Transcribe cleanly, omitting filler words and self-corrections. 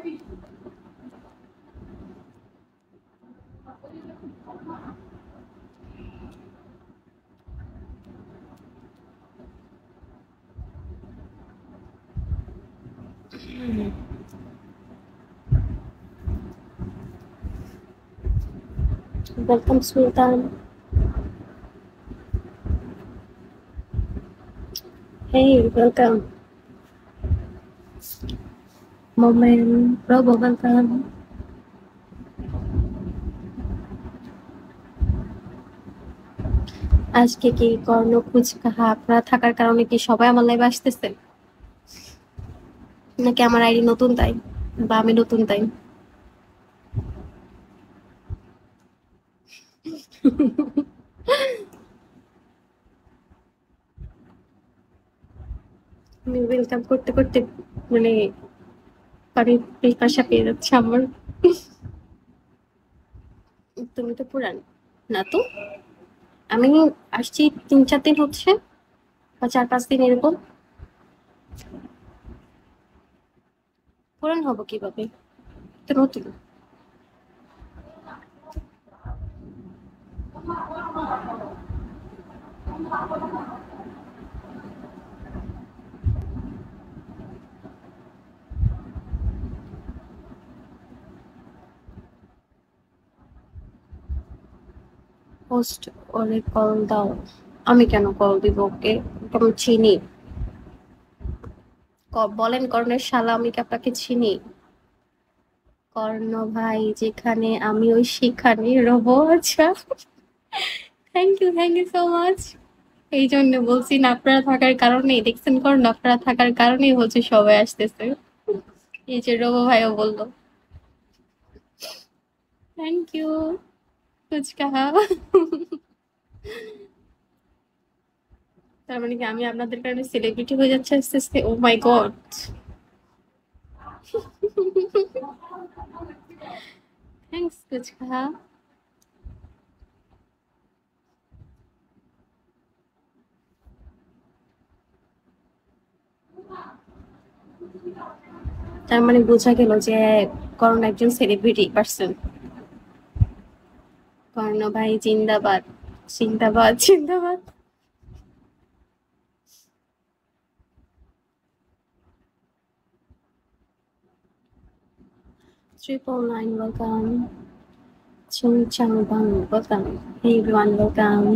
Welcome, Sultan. Hey, welcome. Moment, Robo, welcome. আজকে কি কর্ণ কুচকাহা আপনারা থাকার কারণে কি সবাই আমার লাইভে আসতেছে, নাকি আমার আইডি নতুন তাই, বা আমি নতুন তাই? আমি ওয়েলকাম করতে করতে মানে পানির পিপাসা পেয়ে যাচ্ছে আমার। তুমি তো পুরান না তো, আমি আসছি 3-4 দিন হচ্ছে, বা 4-5 দিন এরকম। পুরান হবো কিভাবে, তো নতুন। হোস্ট ওরে কল দাও। আমি কেন কল দিব ওকে, ওকে আমি চিনি। বলেন কর্ণের শালা, আমি কি আপনাকে চিনি? কর্ণ ভাই যেখানে আমি ওই সেখানে রবো। আচ্ছা, থ্যাংক ইউ সো মাচ। এই জন্য বলছি না, আপনারা থাকার কারণেই দেখছেন, কর্ণ আপনারা থাকার কারণেই হচ্ছে সবাই আসতেছে। এই যে রবো ভাইও বললো থ্যাংক ইউ ফুচকা। তার মানে কি আমি আপনাদের কারণে সেলিব্রিটি হয়ে যাচ্ছে আস্তে আস্তে? ও মাই গড। থ্যাংকস ফুচকা। তার মানে বোঝা গেল যে কর্ণ একজন সেলিব্রিটি পার্সন। কর্ণ ভাই জিন্দাবাদ, জিন্দাবাদ, জিন্দাবাদ। 999, welcome. Ching Chang Bang, welcome. Hey everyone, welcome.